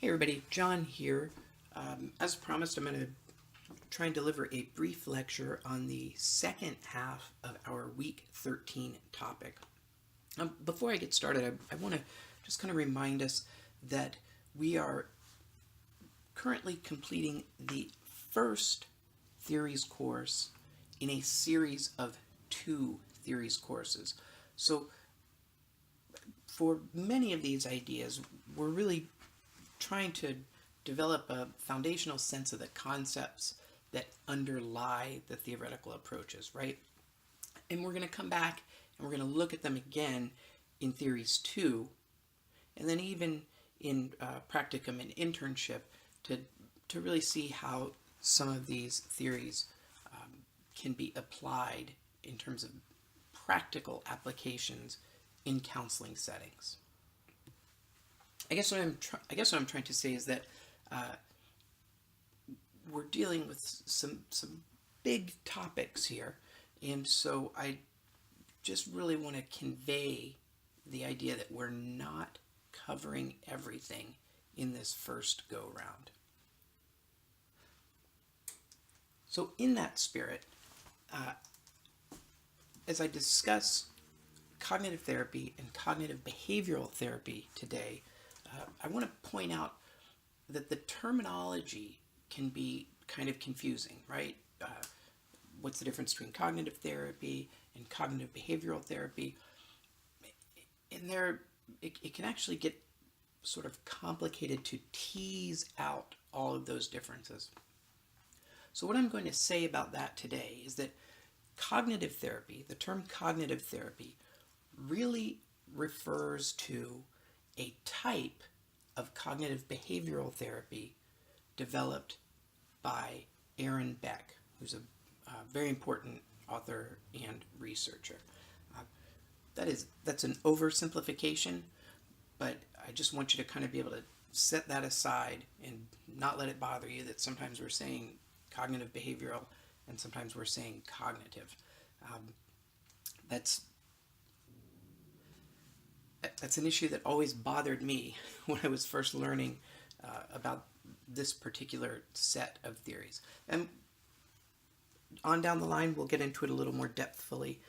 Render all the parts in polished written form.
Hey everybody, John here. As promised, I'm going to try and deliver a brief lecture on the second half of our Week 13 topic. Before I get started, I want to just kind of remind us that we are currently completing the first theories course in a series of 2 theories courses. So for many of these ideas, we're really trying to develop a foundational sense of the concepts that underlie the theoretical approaches, right? And we're going to come back and we're going to look at them again in theories 2, and then even in practicum and internship to really see how some of these theories can be applied in terms of practical applications in counseling settings. I guess what I'm trying to say is that we're dealing with some big topics here, and so I just really want to convey the idea that we're not covering everything in this first go round. So in that spirit, as I discuss cognitive therapy and cognitive behavioral therapy today, I want to point out that the terminology can be kind of confusing, right? What's the difference between cognitive therapy and cognitive behavioral therapy? And it can actually get sort of complicated to tease out all of those differences. So what I'm going to say about that today is that cognitive therapy, the term cognitive therapy, really refers to a type of cognitive behavioral therapy developed by Aaron Beck, who's a very important author and researcher. That's an oversimplification, but I just want you to kind of be able to set that aside and not let it bother you that sometimes we're saying cognitive behavioral and sometimes we're saying cognitive. That's an issue that always bothered me when I was first learning about this particular set of theories. And on down the line, we'll get into it a little more depthfully.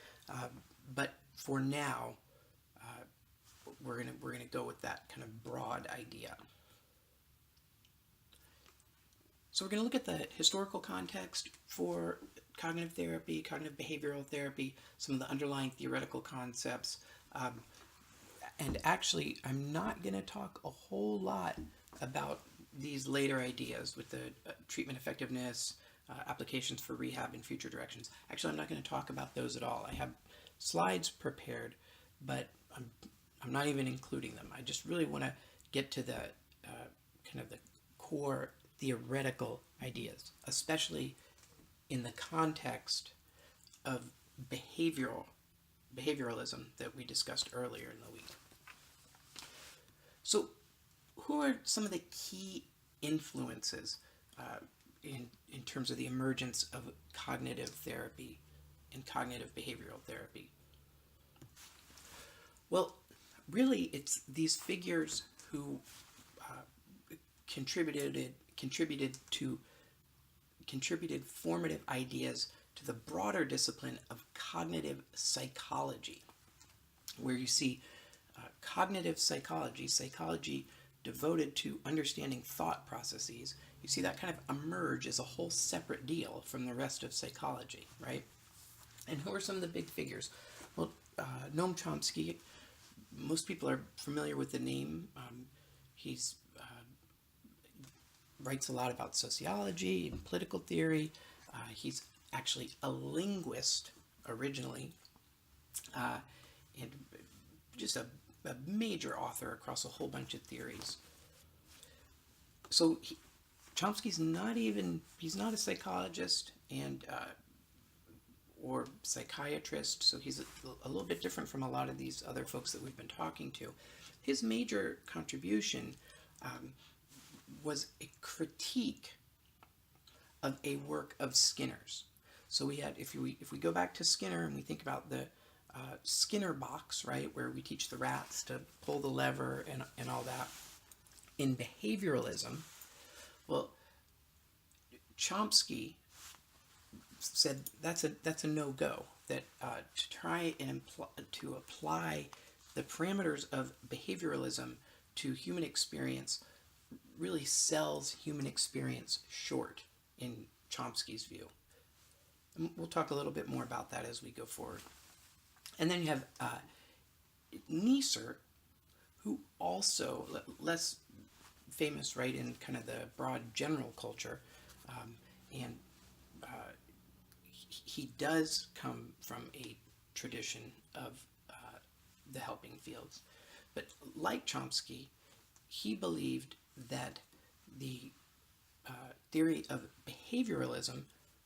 But for now, we're gonna go with that kind of broad idea. So we're going to look at the historical context for cognitive therapy, cognitive behavioral therapy, some of the underlying theoretical concepts. And actually, I'm not going to talk a whole lot about these later ideas with the treatment effectiveness, applications for rehab, and future directions. Actually, I'm not going to talk about those at all. I have slides prepared, but I'm not even including them. I just really want to get to the kind of the core theoretical ideas, especially in the context of behavioralism that we discussed earlier in the week. So, who are some of the key influences in terms of the emergence of cognitive therapy and cognitive behavioral therapy? Well, really, it's these figures who contributed formative ideas to the broader discipline of cognitive psychology, where you see cognitive psychology devoted to understanding thought processes. You see that kind of emerge as a whole separate deal from the rest of psychology, right? And who are some of the big figures? Well, Noam Chomsky, most people are familiar with the name. He's writes a lot about sociology and political theory. He's actually a linguist originally, and just a major author across a whole bunch of theories. So Chomsky's he's not a psychologist and or psychiatrist, so he's a little bit different from a lot of these other folks that we've been talking to. His major contribution was a critique of a work of Skinner's. So we had, if we go back to Skinner and we think about the Skinner box, right, where we teach the rats to pull the lever and all that, In behavioralism, well, Chomsky said that's a no-go. That to try and to apply the parameters of behavioralism to human experience really sells human experience short in Chomsky's view. And we'll talk a little bit more about that as we go forward. And then you have Neisser, who also less famous, right, in kind of the broad general culture, and he does come from a tradition of the helping fields. But like Chomsky, he believed that the theory of behavioralism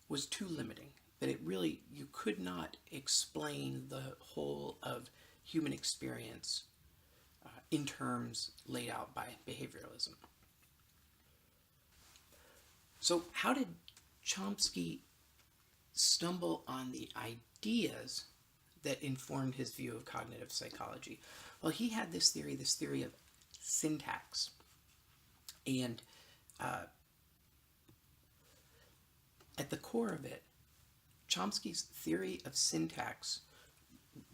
was too limiting, that it really, you could not explain the whole of human experience in terms laid out by behavioralism. So how did Chomsky stumble on the ideas that informed his view of cognitive psychology? Well, he had this theory of syntax. And at the core of it, Chomsky's theory of syntax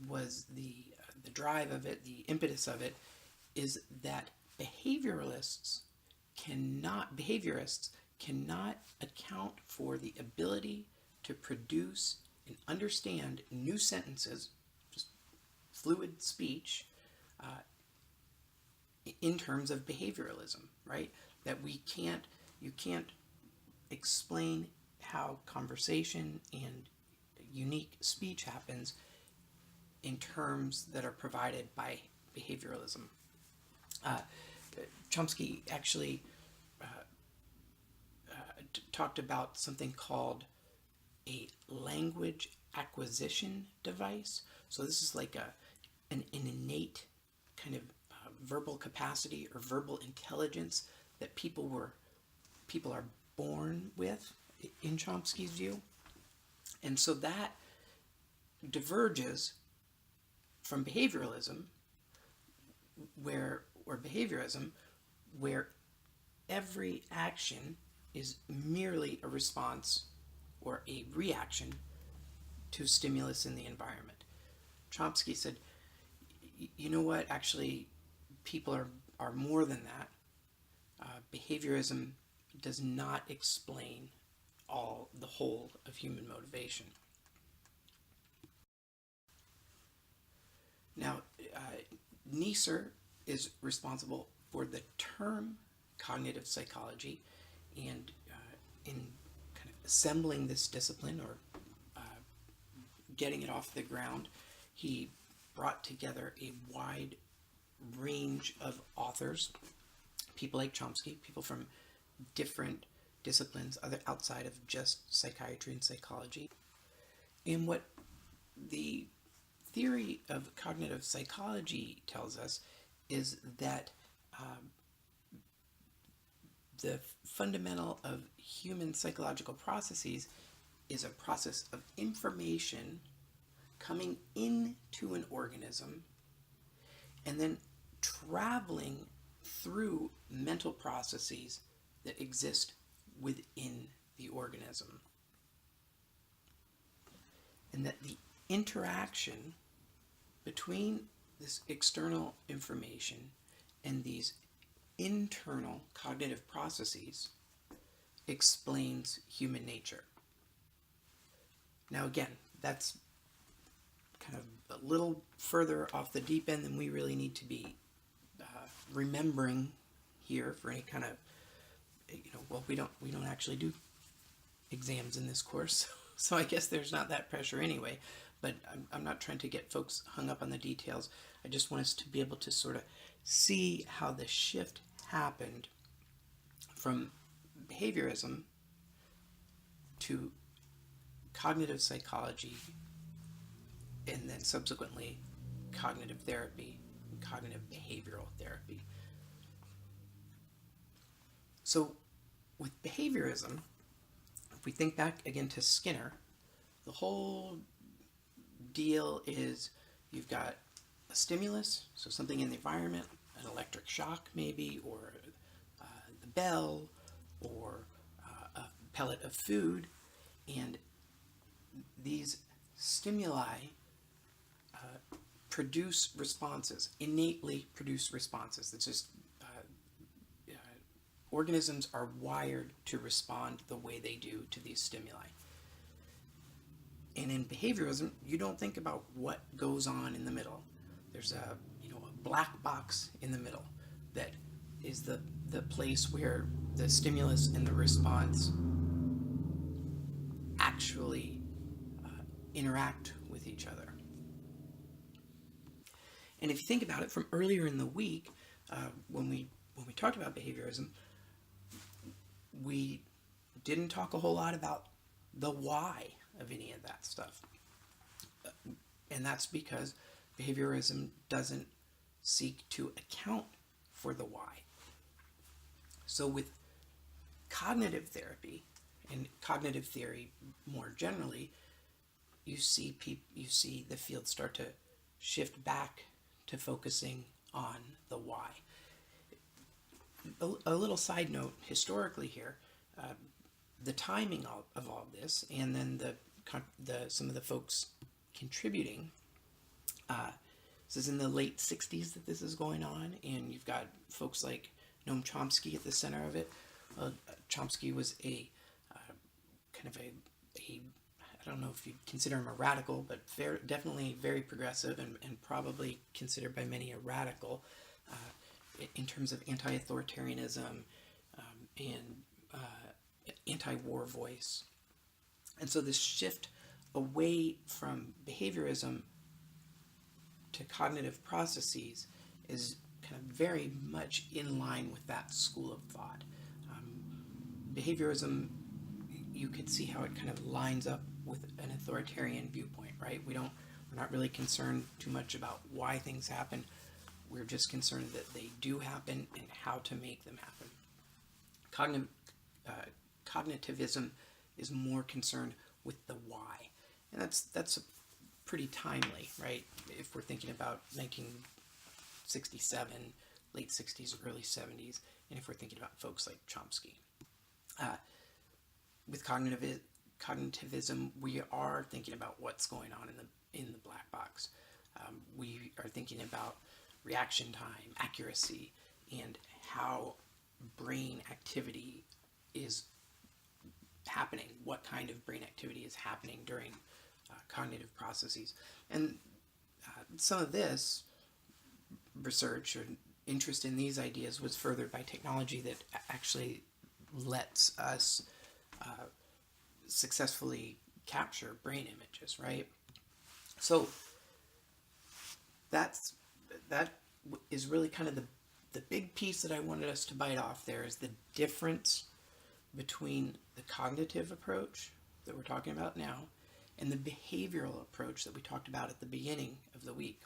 was the drive of it, the impetus of it, is that behaviorists cannot account for the ability to produce and understand new sentences, just fluid speech, in terms of behavioralism, right? That you can't explain how conversation and unique speech happens in terms that are provided by behavioralism. Chomsky actually talked about something called a language acquisition device. So this is like an innate kind of verbal capacity or verbal intelligence that people are born with in Chomsky's view. And so that diverges from behavioralism, where every action is merely a response or a reaction to stimulus in the environment. Chomsky said, you know what, actually, people are more than that. Behaviorism does not explain the whole of human motivation. Now, Neisser is responsible for the term cognitive psychology, and in kind of assembling this discipline or getting it off the ground, he brought together a wide range of authors, people like Chomsky, people from different disciplines outside of just psychiatry and psychology. And what the theory of cognitive psychology tells us is that the fundamental of human psychological processes is a process of information coming into an organism and then traveling through mental processes that exist within the organism. And that the interaction between this external information and these internal cognitive processes explains human nature. Now again, that's kind of a little further off the deep end than we really need to be remembering here for any kind of, well, we don't actually do exams in this course, so I guess there's not that pressure anyway. But I'm not trying to get folks hung up on the details. I just want us to be able to sort of see how the shift happened from behaviorism to cognitive psychology, and then subsequently cognitive therapy and cognitive behavioral therapy. So with behaviorism, if we think back again to Skinner, the whole deal is you've got a stimulus, so something in the environment, an electric shock maybe, or bell or a pellet of food, and these stimuli produce responses, innately produce responses. It's just organisms are wired to respond the way they do to these stimuli. And in behaviorism, you don't think about what goes on in the middle. There's a black box in the middle that is the place where the stimulus and the response actually interact with each other. And if you think about it, from earlier in the week, when we talked about behaviorism, we didn't talk a whole lot about the why of any of that stuff. And that's because behaviorism doesn't seek to account for the why. So with cognitive therapy and cognitive theory more generally, you see the field start to shift back to focusing on the why. A little side note historically here, the timing of all of this, and then some of the folks contributing. This is in the late 60s that this is going on, and you've got folks like Noam Chomsky at the center of it. Chomsky was a kind of a I don't know if you'd consider him a radical, but definitely very progressive and probably considered by many a radical in terms of anti-authoritarianism and anti-war voice. And so this shift away from behaviorism to cognitive processes is kind of very much in line with that school of thought. Behaviorism, you could see how it kind of lines up with an authoritarian viewpoint, right? We're not really concerned too much about why things happen. We're just concerned that they do happen and how to make them happen. Cognitivism is more concerned with the why, and that's pretty timely, right? If we're thinking about 1967, late 60s, early 70s, and if we're thinking about folks like Chomsky. With cognitivism, we are thinking about what's going on in the black box. We are thinking about reaction time, accuracy, and how brain activity is happening, what kind of brain activity is happening during cognitive processes. And some of this research or interest in these ideas was furthered by technology that actually lets us successfully capture brain images, right? So that is really kind of the big piece that I wanted us to bite off there, is the difference between the cognitive approach that we're talking about now and the behavioral approach that we talked about at the beginning of the week.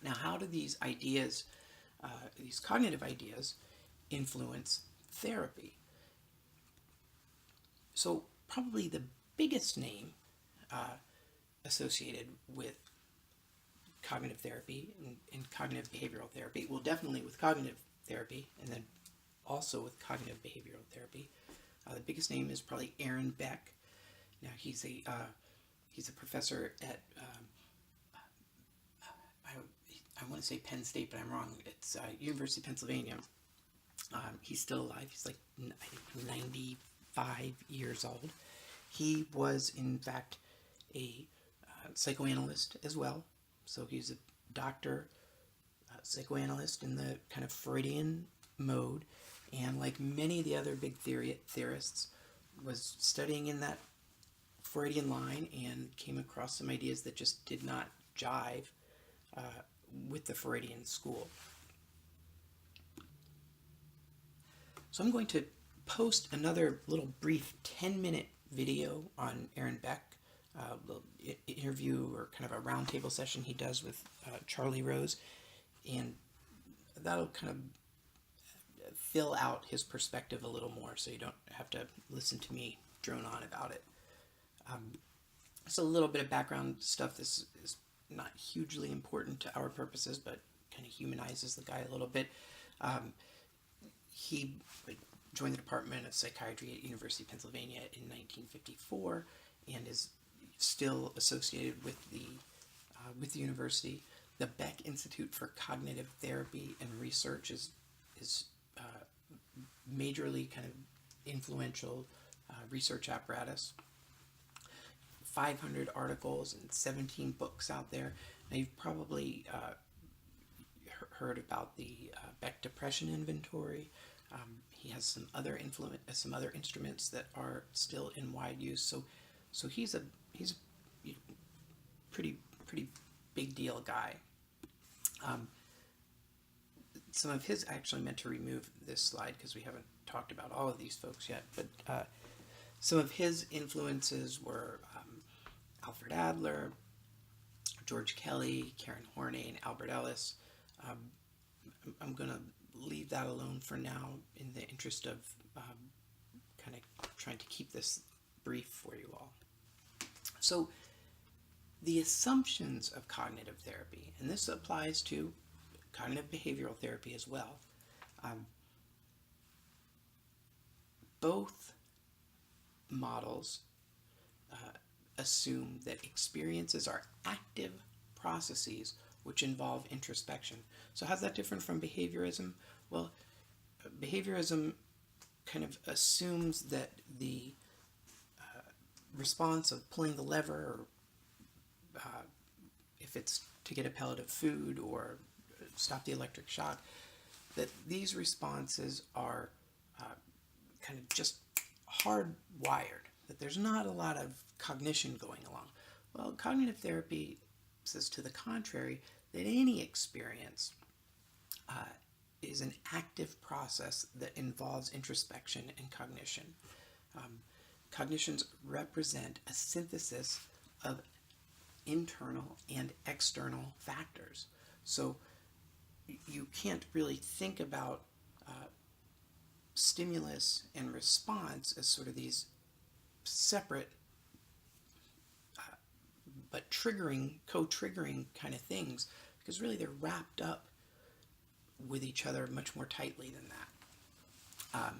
Now, how do these ideas, these cognitive ideas, influence therapy? So probably the biggest name associated with cognitive therapy and cognitive behavioral therapy, well, definitely with cognitive therapy, and then also with cognitive behavioral therapy, the biggest name is probably Aaron Beck. Now he's a professor at I want to say Penn State, but I'm wrong. It's University of Pennsylvania. He's still alive. He's like I think 95 years old. He was in fact a psychoanalyst as well. So he's a doctor, psychoanalyst in the kind of Freudian mode, and like many of the other big theorists, was studying in that Freudian line and came across some ideas that just did not jive with the Freudian school. So I'm going to post another little brief 10-minute video on Aaron Beck, interview or kind of a roundtable session he does with Charlie Rose, and that'll kind of fill out his perspective a little more, so you don't have to listen to me drone on about it. So a little bit of background stuff. This is not hugely important to our purposes, but kind of humanizes the guy a little bit. he joined the Department of Psychiatry at University of Pennsylvania in 1954 and is still associated with the university. The Beck Institute for Cognitive Therapy and Research is majorly kind of influential research apparatus. 500 articles and 17 books out there. Now you've probably heard about the Beck Depression Inventory. He has some other instruments that are still in wide use. So he's a pretty big deal guy. Some of his, actually meant to remove this slide because we haven't talked about all of these folks yet, but some of his influences were Alfred Adler, George Kelly, Karen Horney, and Albert Ellis. I'm going to leave that alone for now in the interest of kind of trying to keep this brief for you all. So the assumptions of cognitive therapy, and this applies to cognitive behavioral therapy as well, both models assume that experiences are active processes which involve introspection. So how's that different from behaviorism? Well, behaviorism kind of assumes that the response of pulling the lever, or if it's to get a pellet of food or stop the electric shock, that these responses are kind of just hardwired, that there's not a lot of cognition going along. Well, cognitive therapy says to the contrary, that any experience is an active process that involves introspection and cognition. Cognitions represent a synthesis of internal and external factors. So you can't really think about stimulus and response as sort of these separate but co-triggering kind of things, because really they're wrapped up with each other much more tightly than that.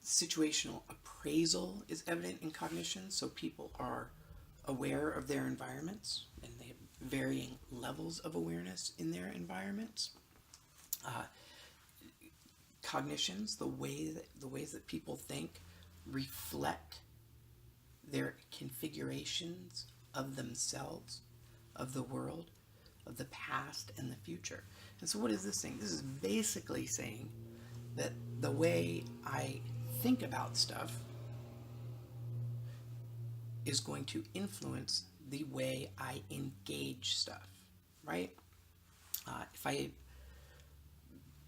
Situational appraisal is evident in cognition, so people are aware of their environments and they have varying levels of awareness in their environments. Cognitions, the ways that people think, reflect their configurations of themselves, of the world, of the past and the future. And so what is this saying? This is basically saying that the way I think about stuff is going to influence the way I engage stuff, right? If I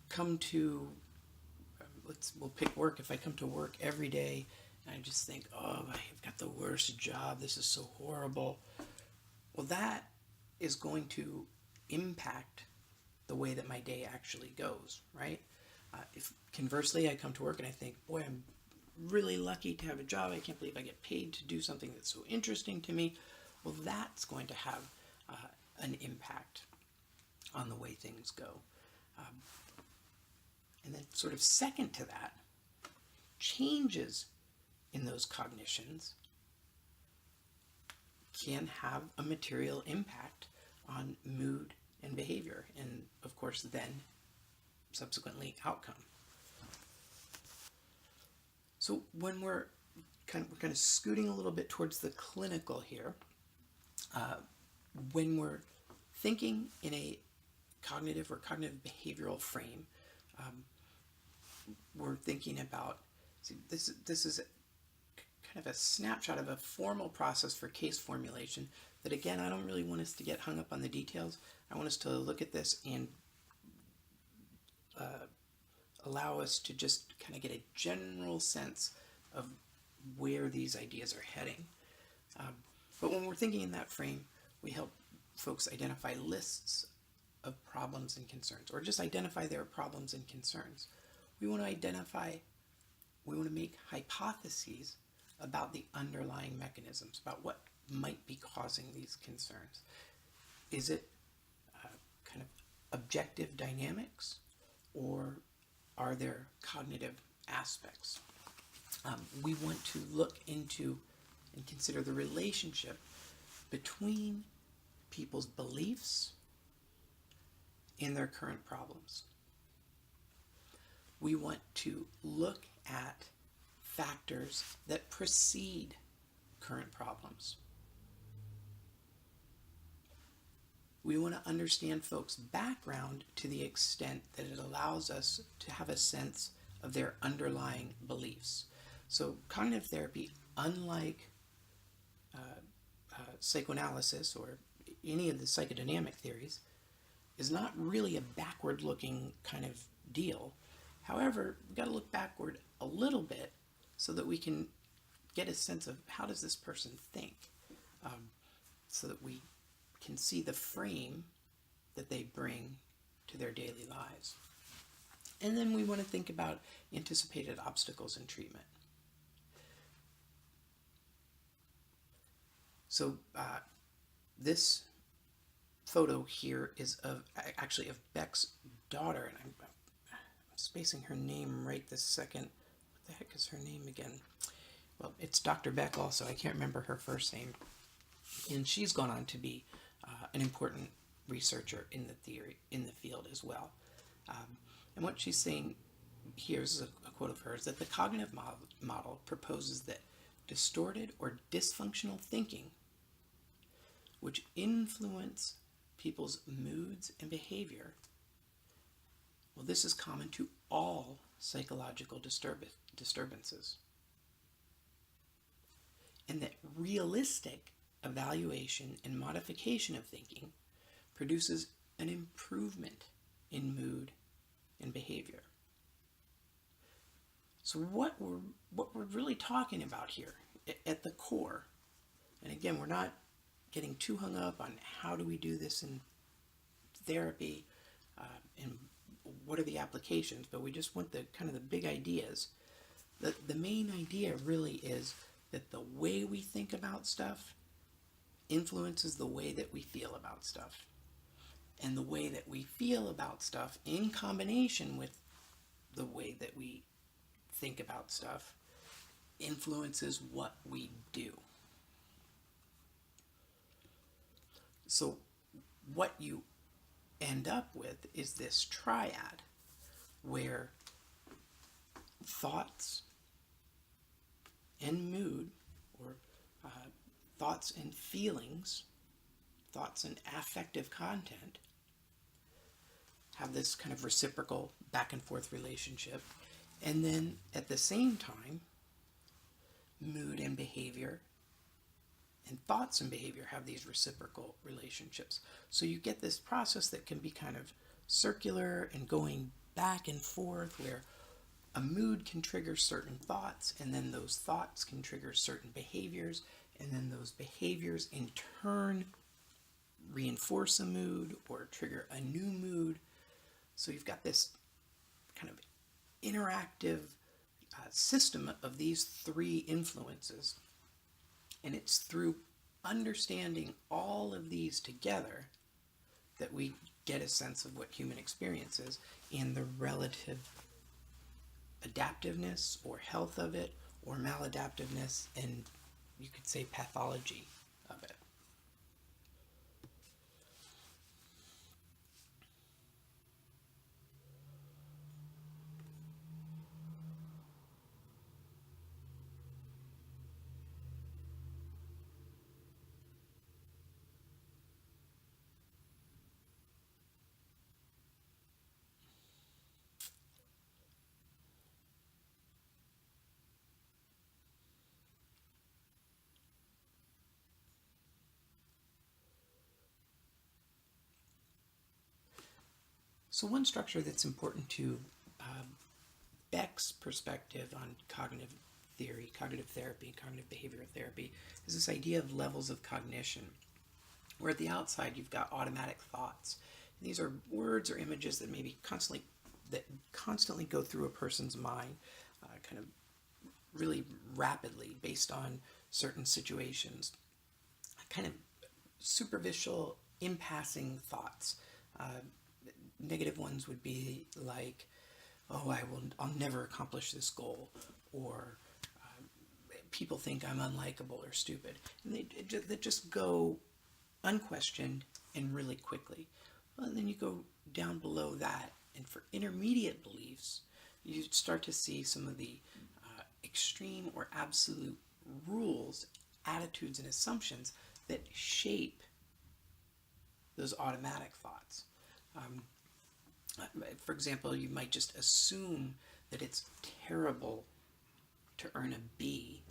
come to, we'll pick work. If I come to work every day and I just think, oh, I've got the worst job, this is so horrible, well, that is going to impact the way that my day actually goes, right? If conversely I come to work and I think, boy, I'm really lucky to have a job, I can't believe I get paid to do something that's so interesting to me, well, that's going to have an impact on the way things go. And then sort of second to that, changes in those cognitions can have a material impact on mood and behavior, and of course then subsequently outcome. So when we're kind of scooting a little bit towards the clinical here, when we're thinking in a cognitive or cognitive behavioral frame, we're thinking about, this is kind of a snapshot of a formal process for case formulation that, again, I don't really want us to get hung up on the details. I want us to look at this and allow us to just kind of get a general sense of where these ideas are heading. But when we're thinking in that frame, we help folks identify lists of problems and concerns, or just identify their problems and concerns. We want to make hypotheses about the underlying mechanisms, about what might be causing these concerns. Is it kind of objective dynamics, or are their cognitive aspects. We want to look into and consider the relationship between people's beliefs and their current problems. We want to look at factors that precede current problems. We want to understand folks' background to the extent that it allows us to have a sense of their underlying beliefs. So cognitive therapy, unlike psychoanalysis or any of the psychodynamic theories, is not really a backward-looking kind of deal. However, we've got to look backward a little bit so that we can get a sense of how does this person think, so that we can see the frame that they bring to their daily lives. And then we want to think about anticipated obstacles in treatment. So this photo here is of Beck's daughter, and I'm spacing her name right this second. What the heck is her name again? Well, it's Dr. Beck also. I can't remember her first name. And she's gone on to be an important researcher in the field as well. And what she's saying here is a quote of hers, that the cognitive model proposes that distorted or dysfunctional thinking, which influence people's moods and behavior, well, this is common to all psychological disturbances. And that realistic evaluation and modification of thinking produces an improvement in mood and behavior. So what we're really talking about here at the core, and again, we're not getting too hung up on how do we do this in therapy and what are the applications, but we just want the kind of the big ideas. The main idea really is that the way we think about stuff influences the way that we feel about stuff. And the way that we feel about stuff in combination with the way that we think about stuff influences what we do. So what you end up with is this triad where thoughts and mood, or thoughts and feelings, thoughts and affective content, have this kind of reciprocal back and forth relationship. And then at the same time, mood and behavior and thoughts and behavior have these reciprocal relationships. So you get this process that can be kind of circular and going back and forth, where a mood can trigger certain thoughts, and then those thoughts can trigger certain behaviors, and then those behaviors in turn reinforce a mood or trigger a new mood. So you've got this kind of interactive system of these three influences. And it's through understanding all of these together that we get a sense of what human experience is and the relative adaptiveness or health of it, or maladaptiveness, and you could say pathology of it. So one structure that's important to Beck's perspective on cognitive theory, cognitive therapy, cognitive behavioral therapy, is this idea of levels of cognition, where at the outside you've got automatic thoughts. And these are words or images that maybe constantly go through a person's mind, kind of really rapidly based on certain situations, kind of superficial, impassing thoughts. Negative ones would be like, oh, I'll never accomplish this goal, or people think I'm unlikable or stupid, and they just go unquestioned and really quickly. Well, and then you go down below that, and for intermediate beliefs, you start to see some of the extreme or absolute rules, attitudes, and assumptions that shape those automatic thoughts. Um, for example, you might just assume that it's terrible to earn a B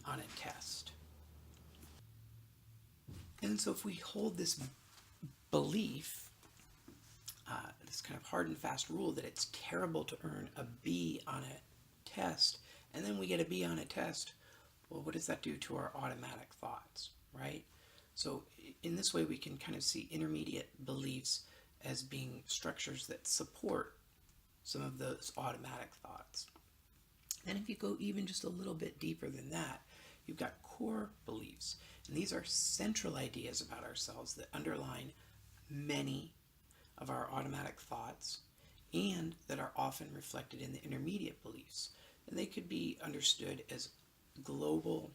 on a test. And so if we hold this belief, this kind of hard and fast rule that it's terrible to earn a B on a test, and then we get a B on a test, well, what does that do to our automatic thoughts, right? So in this way, we can kind of see intermediate beliefs as being structures that support some of those automatic thoughts. And if you go even just a little bit deeper than that, you've got core beliefs. And these are central ideas about ourselves that underline many of our automatic thoughts and that are often reflected in the intermediate beliefs. And they could be understood as global,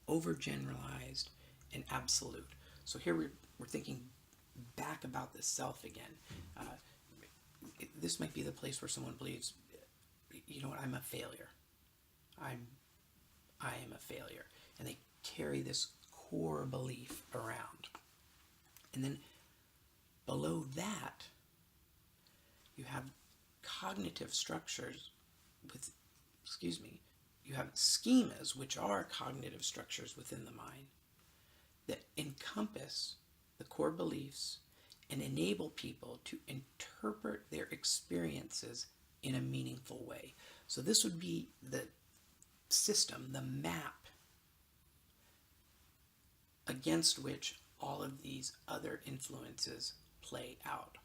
overgeneralized, and absolute. So here we're thinking back about the self again. This might be the place where someone believes, you know what, I'm a failure. I am a failure. And they carry this core belief around. And then below that, you have cognitive structures you have schemas, which are cognitive structures within the mind that encompass the core beliefs and enable people to interpret their experiences in a meaningful way. So this would be the system, the map against which all of these other influences play out.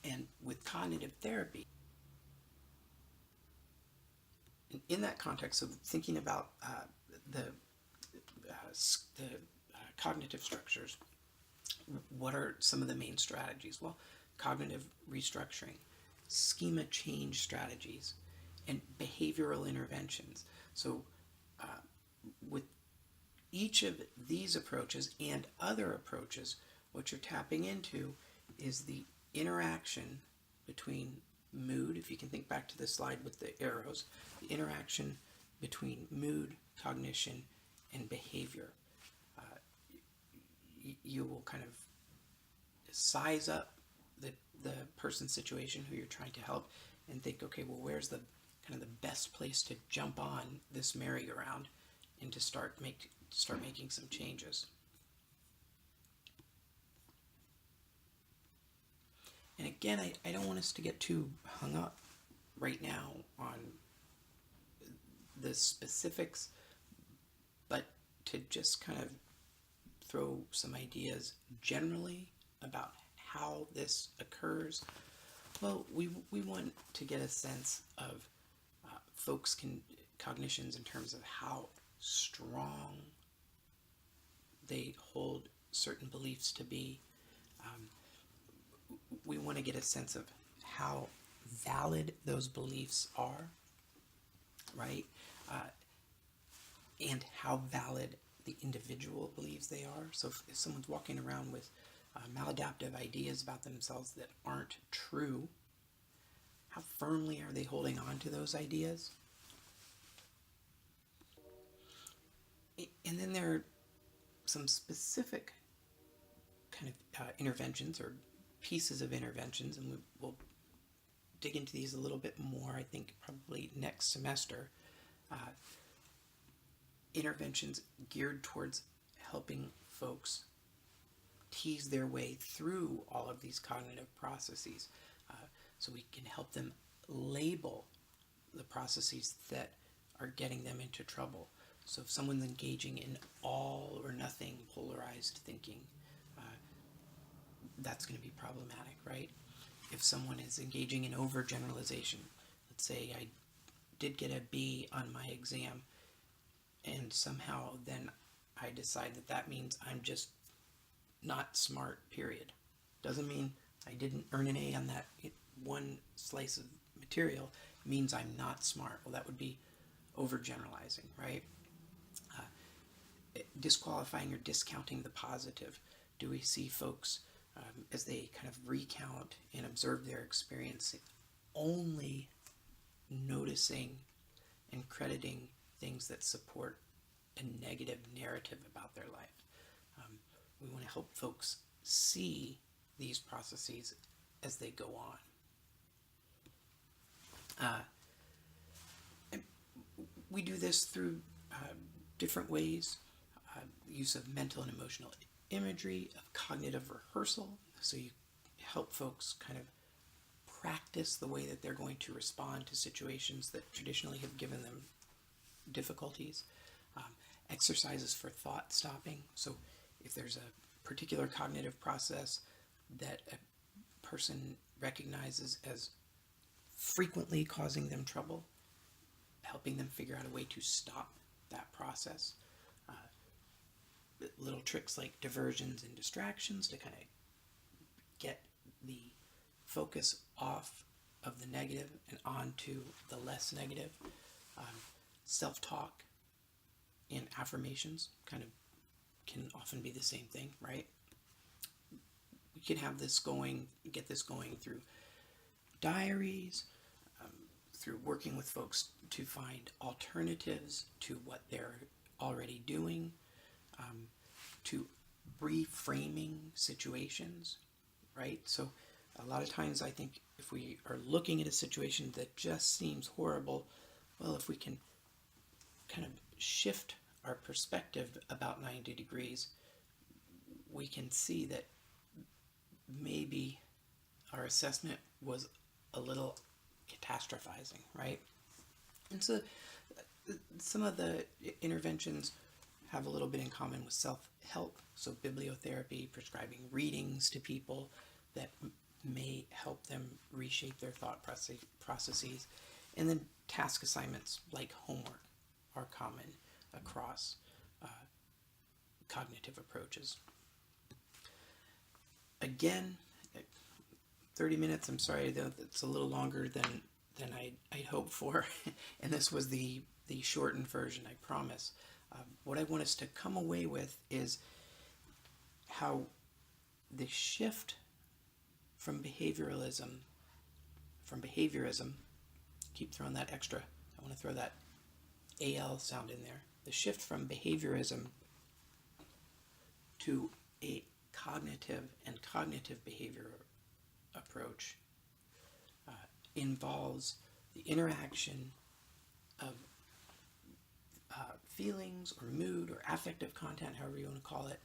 And with cognitive therapy, in that context of thinking about the cognitive structures, what are some of the main strategies? Well, cognitive restructuring, schema change strategies, and behavioral interventions. So with each of these approaches and other approaches, what you're tapping into is the interaction between mood, if you can think back to the slide with the arrows, the interaction between mood, cognition, and behavior. You will kind of size up the person's situation who you're trying to help and think, okay, well, where's the kind of the best place to jump on this merry-go-round and to start making some changes. And again, I don't want us to get too hung up right now on the specifics, but to just kind of throw some ideas generally about how this occurs. Well, we want to get a sense of folks' cognitions in terms of how strong they hold certain beliefs to be. We want to get a sense of how valid those beliefs are, right? And how valid the individual believes they are. So if someone's walking around with maladaptive ideas about themselves that aren't true, how firmly are they holding on to those ideas? And then there are some specific kind of interventions or pieces of interventions, and we'll dig into these a little bit more, I think, probably next semester. Interventions geared towards helping folks tease their way through all of these cognitive processes, so we can help them label the processes that are getting them into trouble. So if someone's engaging in all or nothing polarized thinking, that's going to be problematic, right? If someone is engaging in overgeneralization, let's say I did get a B on my exam, and somehow then I decide that means I'm just not smart, period. Doesn't mean I didn't earn an A on that one slice of material means I'm not smart. Well, that would be overgeneralizing, right? Disqualifying or discounting the positive. Do we see folks as they kind of recount and observe their experience only noticing and crediting things that support a negative narrative about their life? We want to help folks see these processes as they go on. And we do this through different ways. Use of mental and emotional imagery, of cognitive rehearsal, so you help folks kind of practice the way that they're going to respond to situations that traditionally have given them difficulties. Exercises for thought stopping, so if there's a particular cognitive process that a person recognizes as frequently causing them trouble, helping them figure out a way to stop that process. Little tricks like diversions and distractions to kind of get the focus off of the negative and onto the less negative. Self-talk and affirmations kind of can often be the same thing, right? We can have this going, get this going through diaries, through working with folks to find alternatives to what they're already doing, to reframing situations, right? So a lot of times I think if we are looking at a situation that just seems horrible, well, if we can kind of shift our perspective about 90 degrees, we can see that maybe our assessment was a little catastrophizing, right? And so some of the interventions have a little bit in common with self-help, so bibliotherapy, prescribing readings to people that may help them reshape their thought processes, and then task assignments like homework are common across cognitive approaches. Again, 30 minutes, I'm sorry, it's a little longer than I'd hoped for, and this was the shortened version, I promise. What I want us to come away with is how the shift from behaviorism, keep throwing that extra, I want to throw that AL sound in there, the shift from behaviorism to a cognitive and cognitive behavior approach involves the interaction of feelings or mood or affective content, however you want to call it,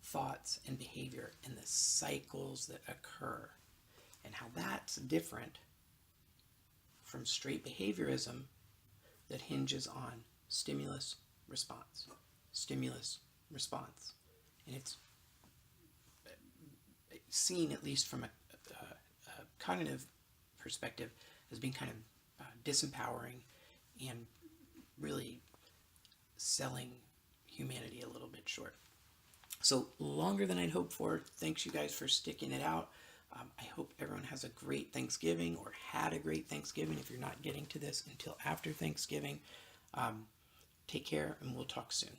thoughts and behavior, and the cycles that occur, and how that's different from straight behaviorism that hinges on stimulus response. And it's seen, at least from a cognitive perspective, as being kind of disempowering and really selling humanity a little bit short. So longer than I'd hoped for. Thanks you guys for sticking it out. I hope everyone has a great Thanksgiving, or had a great Thanksgiving if you're not getting to this until after Thanksgiving. Take care, and we'll talk soon.